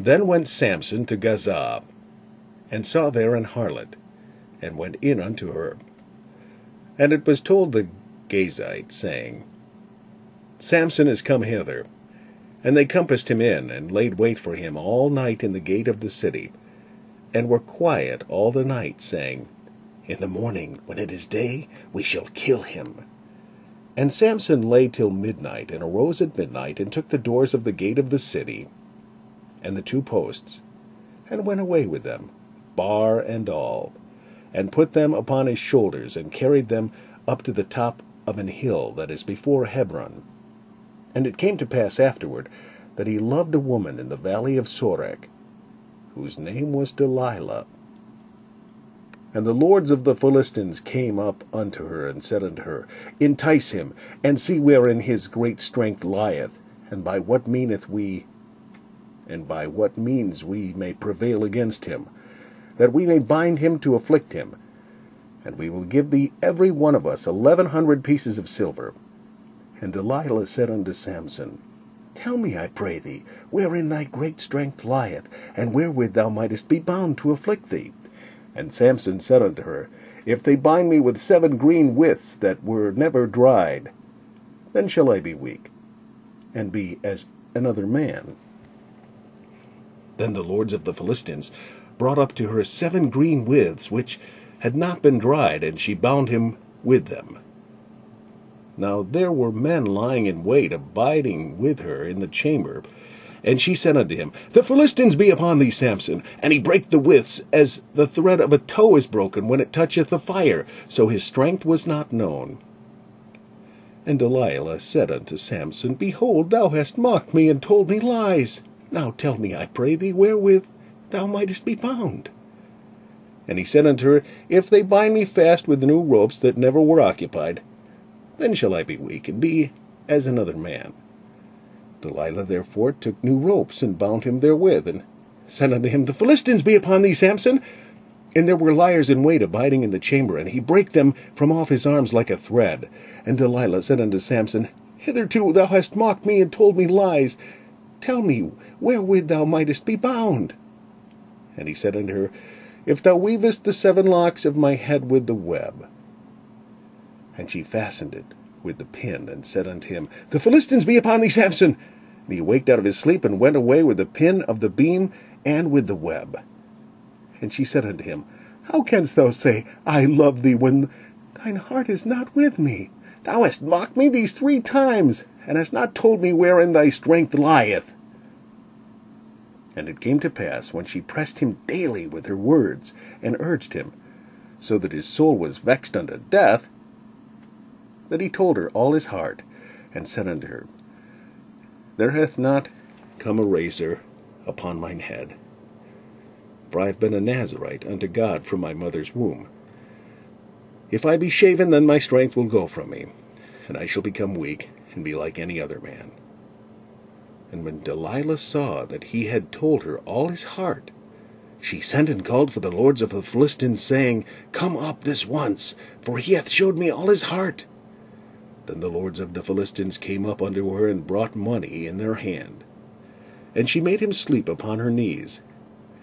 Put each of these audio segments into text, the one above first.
Then went Samson to Gaza, and saw there an harlot, and went in unto her. And it was told the Gazites, saying, Samson is come hither. And they compassed him in, and laid wait for him all night in the gate of the city, and were quiet all the night, saying, In the morning, when it is day, we shall kill him. And Samson lay till midnight, and arose at midnight, and took the doors of the gate of the city, and the two posts, and went away with them, bar and all, and put them upon his shoulders, and carried them up to the top of an hill that is before Hebron. And it came to pass afterward, that he loved a woman in the valley of Sorek, whose name was Delilah. And the lords of the Philistines came up unto her, and said unto her, Entice him, and see wherein his great strength lieth, and by what means we may prevail against him, that we may bind him to afflict him. And we will give thee every one of us 1,100 pieces of silver. And Delilah said unto Samson, Tell me, I pray thee, wherein thy great strength lieth, and wherewith thou mightest be bound to afflict thee. And Samson said unto her, If they bind me with 7 green withs that were never dried, then shall I be weak, and be as another man. Then the lords of the Philistines brought up to her 7 green withs which had not been dried, and she bound him with them. Now there were men lying in wait, abiding with her in the chamber. And she said unto him, The Philistines be upon thee, Samson. And he brake the withs, as the thread of a tow is broken when it toucheth the fire. So his strength was not known. And Delilah said unto Samson, Behold, thou hast mocked me, and told me lies. Now tell me, I pray thee, wherewith thou mightest be bound. And he said unto her, If they bind me fast with new ropes that never were occupied, then shall I be weak, and be as another man. Delilah therefore took new ropes, and bound him therewith, and said unto him, The Philistines be upon thee, Samson. And there were liers in wait abiding in the chamber, and he brake them from off his arms like a thread. And Delilah said unto Samson, Hitherto thou hast mocked me, and told me lies. Tell me, wherewith thou mightest be bound. And he said unto her, If thou weavest the 7 locks of my head with the web. And she fastened it with the pin, and said unto him, The Philistines be upon thee, Samson. And he waked out of his sleep, and went away with the pin of the beam, and with the web. And she said unto him, How canst thou say, I love thee, when thine heart is not with me? Thou hast mocked me these 3 times, and hast not told me wherein thy strength lieth. And it came to pass, when she pressed him daily with her words, and urged him, so that his soul was vexed unto death, that he told her all his heart, and said unto her, There hath not come a razor upon mine head, for I have been a Nazarite unto God from my mother's womb. If I be shaven, then my strength will go from me, and I shall become weak, and be like any other man. And when Delilah saw that he had told her all his heart, she sent and called for the lords of the Philistines, saying, Come up this once, for he hath showed me all his heart. Then the lords of the Philistines came up unto her, and brought money in their hand. And she made him sleep upon her knees.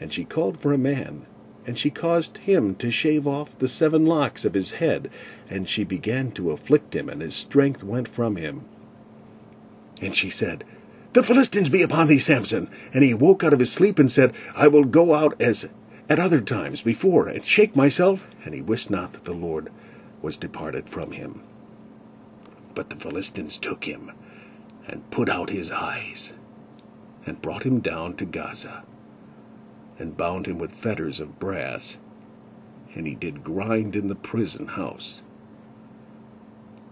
And she called for a man, and she caused him to shave off the 7 locks of his head. And she began to afflict him, and his strength went from him. And she said, The Philistines be upon thee, Samson. And he woke out of his sleep, and said, I will go out as at other times before, and shake myself. And he wist not that the Lord was departed from him. But the Philistines took him, and put out his eyes, and brought him down to Gaza, and bound him with fetters of brass, and he did grind in the prison house.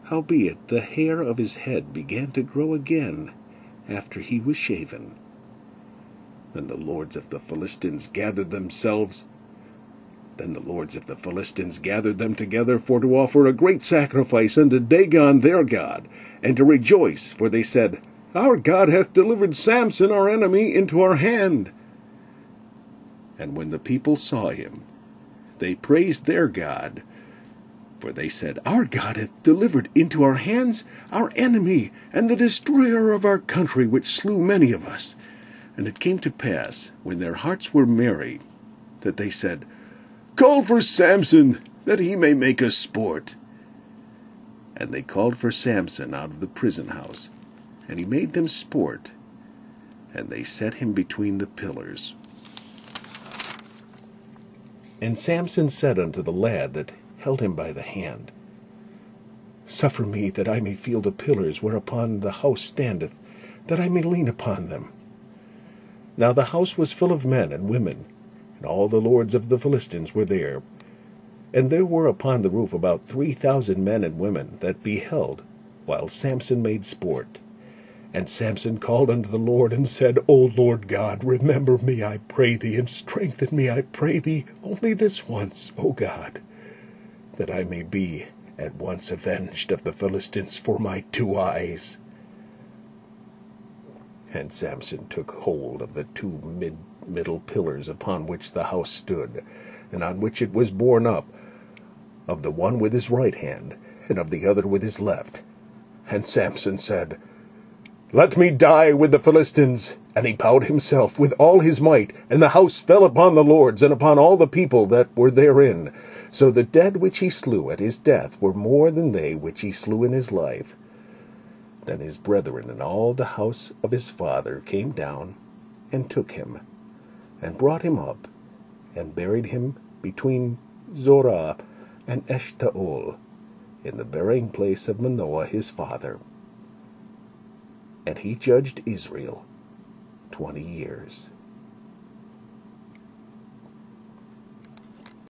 Howbeit the hair of his head began to grow again after he was shaven. Then the lords of the Philistines gathered them together for to offer a great sacrifice unto Dagon their god, and to rejoice, for they said, Our God hath delivered Samson our enemy into our hand. And when the people saw him, they praised their God, for they said, Our God hath delivered into our hands our enemy, and the destroyer of our country, which slew many of us. And it came to pass, when their hearts were merry, that they said, Call for Samson, that he may make us sport. And they called for Samson out of the prison house, and he made them sport, and they set him between the pillars. And Samson said unto the lad that held him by the hand, Suffer me that I may feel the pillars whereupon the house standeth, that I may lean upon them. Now the house was full of men and women, and all the lords of the Philistines were there. And there were upon the roof about 3,000 men and women that beheld, while Samson made sport. And Samson called unto the Lord, and said, O Lord God, remember me, I pray thee, and strengthen me, I pray thee, only this once, O God, that I may be at once avenged of the Philistines for my 2 eyes. And Samson took hold of the 2 middle pillars upon which the house stood, and on which it was borne up, of the one with his right hand, and of the other with his left. And Samson said, Let me die with the Philistines. And he bowed himself with all his might, and the house fell upon the lords, and upon all the people that were therein. So the dead which he slew at his death were more than they which he slew in his life. Then his brethren and all the house of his father came down, and took him, and brought him up, and buried him between Zorah and Eshtaol, in the burying place of Manoah his father. And he judged Israel 20 years.